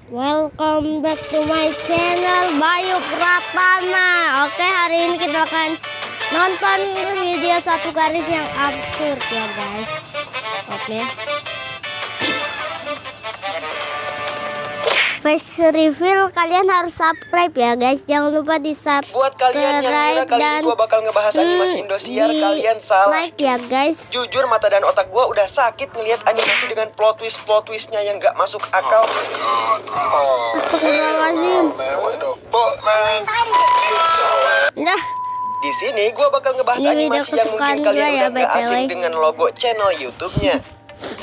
Welcome back to my channel Bayu Pratama. Oke, hari ini kita akan nonton video satu garis yang absurd ya guys. Oke, face reveal, kalian harus subscribe ya guys. Jangan lupa di subscribe. Buat kalian yang ngira kali ini gua bakal ngebahas animasi Indosiar, kalian salah. Like ya guys. Jujur mata dan otak gua udah sakit ngelihat animasi dengan plot twistnya yang gak masuk akal. Astagfirullahaladzim. Nah, Di sini gua bakal ngebahas ini video animasi yang mungkin kesukaan kalian gua ya, udah gak BTW. asing dengan logo channel YouTube-nya.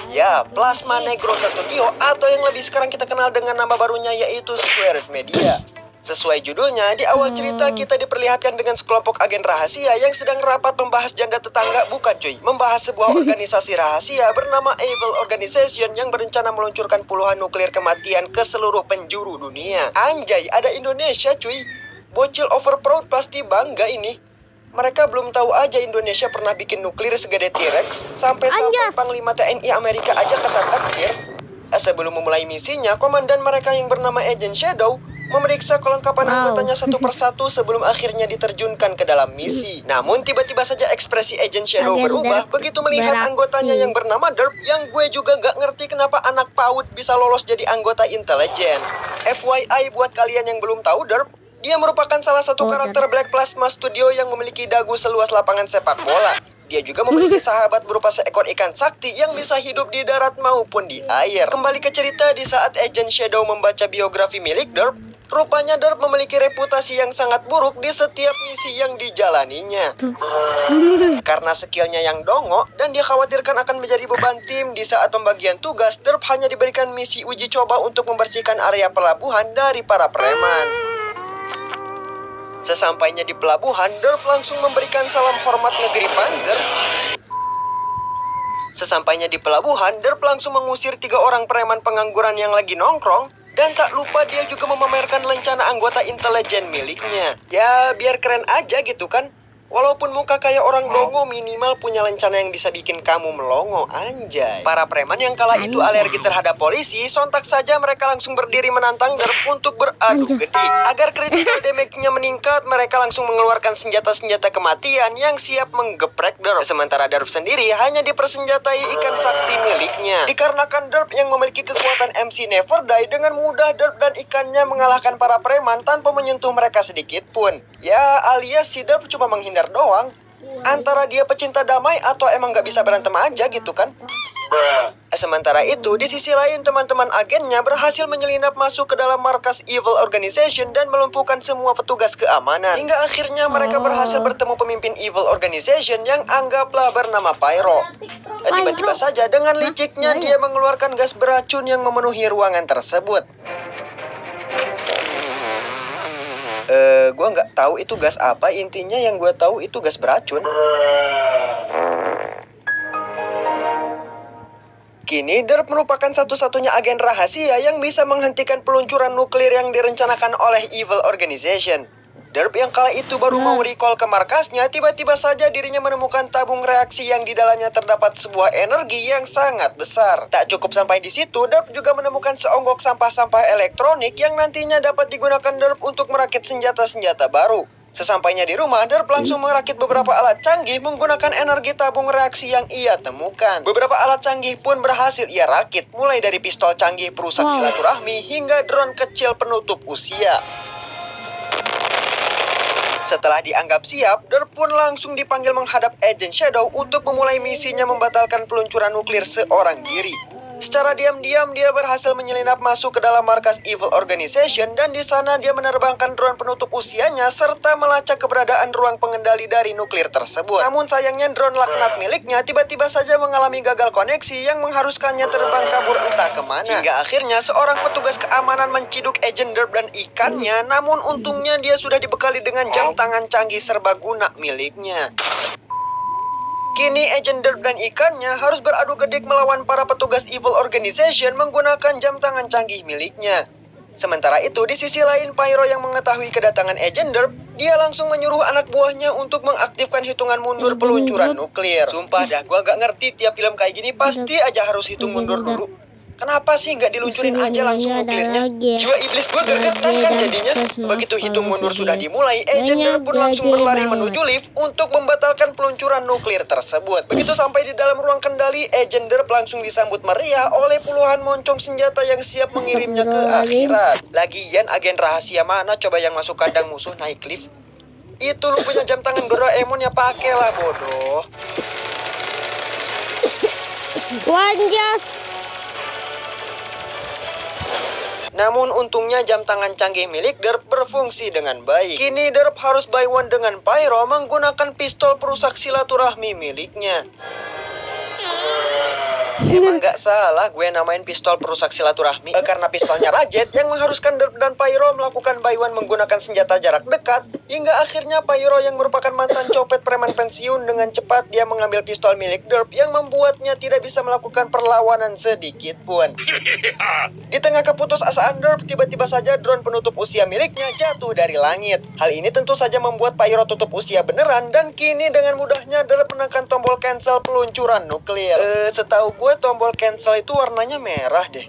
Ya, Plasma Negro Studio atau yang lebih sekarang kita kenal dengan nama barunya yaitu Squared Media. Sesuai judulnya, di awal cerita kita diperlihatkan dengan sekelompok agen rahasia yang sedang rapat membahas janda tetangga, bukan cuy, membahas sebuah organisasi rahasia bernama Evil Organization yang berencana meluncurkan puluhan nuklir kematian ke seluruh penjuru dunia. Anjay, ada Indonesia cuy. Bocil overproud pasti bangga ini. Mereka belum tahu aja Indonesia pernah bikin nuklir segede T-Rex. Sampai-sampai Anjas. Panglima TNI Amerika aja ketar-ketir. Sebelum memulai misinya, komandan mereka yang bernama Agent Shadow memeriksa kelengkapan anggotanya satu persatu sebelum akhirnya diterjunkan ke dalam misi. Namun tiba-tiba saja ekspresi Agent Shadow Agen berubah Derp begitu melihat beraksi. anggotanya yang bernama Derp, yang gue juga gak ngerti kenapa anak PAUD bisa lolos jadi anggota intelijen. FYI buat kalian yang belum tahu, Derp, dia merupakan salah satu karakter Black Plasma Studio yang memiliki dagu seluas lapangan sepak bola. Dia juga memiliki sahabat berupa seekor ikan sakti yang bisa hidup di darat maupun di air. Kembali ke cerita, di saat Agent Shadow membaca biografi milik Derp, rupanya Derp memiliki reputasi yang sangat buruk di setiap misi yang dijalaninya. Karena skillnya yang dongo dan dia khawatirkan akan menjadi beban tim di saat pembagian tugas, Derp hanya diberikan misi uji coba untuk membersihkan area pelabuhan dari para preman. Sesampainya di pelabuhan, Derp langsung memberikan salam hormat negeri Panzer. Sesampainya di pelabuhan, Derp langsung mengusir 3 orang preman pengangguran yang lagi nongkrong. Dan tak lupa dia juga memamerkan lencana anggota intelijen miliknya. Ya, biar keren aja gitu kan. Walaupun muka kayak orang dongo, minimal punya lencana yang bisa bikin kamu melongo, anjay. Para preman yang kala itu alergi terhadap polisi, sontak saja mereka langsung berdiri menantang Derp untuk beradu Anjas. gede. Agar critical damage-nya meningkat, mereka langsung mengeluarkan senjata-senjata kematian yang siap menggeprek Derp. Sementara Derp sendiri hanya dipersenjatai ikan sakti miliknya. Dikarenakan Derp yang memiliki kekuatan MC Never Die, dengan mudah Derp dan ikannya mengalahkan para preman tanpa menyentuh mereka sedikit pun. Ya, alias si Derp cuma menghindar doang. Antara dia pecinta damai atau emang gak bisa berantem aja gitu kan. Sementara itu, di sisi lain teman-teman agennya berhasil menyelinap masuk ke dalam markas Evil Organization dan melumpuhkan semua petugas keamanan. Hingga akhirnya mereka berhasil bertemu pemimpin Evil Organization yang anggaplah bernama Pyro. Tiba-tiba saja dengan liciknya dia mengeluarkan gas beracun yang memenuhi ruangan tersebut. Gue nggak tahu itu gas apa, intinya yang gue tahu itu gas beracun. Kini Derp merupakan satu-satunya agen rahasia yang bisa menghentikan peluncuran nuklir yang direncanakan oleh Evil Organization. Derp yang kala itu baru mau recall ke markasnya, tiba-tiba saja dirinya menemukan tabung reaksi yang di dalamnya terdapat sebuah energi yang sangat besar. Tak cukup sampai di situ, Derp juga menemukan seonggok sampah-sampah elektronik yang nantinya dapat digunakan Derp untuk merakit senjata-senjata baru. Sesampainya di rumah, Derp langsung merakit beberapa alat canggih menggunakan energi tabung reaksi yang ia temukan. Beberapa alat canggih pun berhasil ia rakit, mulai dari pistol canggih perusak silaturahmi hingga drone kecil penutup usia. Setelah dianggap siap, Derp pun langsung dipanggil menghadap Agent Shadow untuk memulai misinya membatalkan peluncuran nuklir seorang diri. Secara diam-diam dia berhasil menyelinap masuk ke dalam markas Evil Organization dan di sana dia menerbangkan drone penutup usianya serta melacak keberadaan ruang pengendali dari nuklir tersebut. Namun sayangnya drone laknat miliknya tiba-tiba saja mengalami gagal koneksi yang mengharuskannya terbang kabur entah kemana. Hingga akhirnya seorang petugas keamanan menciduk Agent Derp dan ikannya, namun untungnya dia sudah dibekali dengan jam tangan canggih serbaguna miliknya. Kini Agent Derp dan ikannya harus beradu gedik melawan para petugas Evil Organization menggunakan jam tangan canggih miliknya. Sementara itu, di sisi lain Pyro yang mengetahui kedatangan Agent Derp, dia langsung menyuruh anak buahnya untuk mengaktifkan hitungan mundur peluncuran nuklir. Sumpah dah, gua gak ngerti tiap film kayak gini pasti aja harus hitung mundur dulu. Kenapa sih nggak diluncurin aja langsung Ada nuklirnya? lagi ya. Jiwa iblis gue gegetan kan Lagi, jadinya. dan sus, maaf Begitu hitung kalau mundur sudah video dimulai, Agent banyak Dirk pun langsung gaji berlari banget. menuju lift untuk membatalkan peluncuran nuklir tersebut. Begitu sampai di dalam ruang kendali, Agent Dirk langsung disambut meriah oleh puluhan moncong senjata yang siap mengirimnya ke Astagfirullahaladzim. akhirat. Lagian agen rahasia mana coba yang masuk kandang musuh naik lift? Itu lu punya jam tangan Doraemon ya pakailah bodoh. Wanjas. Namun untungnya jam tangan canggih milik Derp berfungsi dengan baik. Kini Derp harus buy one dengan Pyro menggunakan pistol perusak silaturahmi miliknya. Emang gak salah gue namain pistol perusak silaturahmi karena pistolnya Rajet yang mengharuskan Derp dan Pyro melakukan buy one menggunakan senjata jarak dekat. Hingga akhirnya Pyro yang merupakan mantan copet preman pensiun dengan cepat dia mengambil pistol milik Derp yang membuatnya tidak bisa melakukan perlawanan sedikit pun. Di tengah keputusasaan Derp, tiba-tiba saja drone penutup usia miliknya jatuh dari langit. Hal ini tentu saja membuat Pyro tutup usia beneran dan kini dengan mudahnya Derp menekan tombol cancel peluncuran nuklir. Setahu gue tombol cancel itu warnanya merah deh.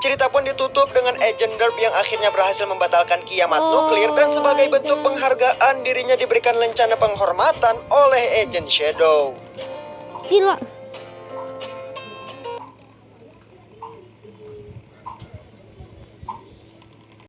Cerita pun ditutup dengan Agent Derp yang akhirnya berhasil membatalkan kiamat nuklir dan sebagai bentuk penghargaan dirinya diberikan lencana penghormatan oleh Agent Shadow. Gila.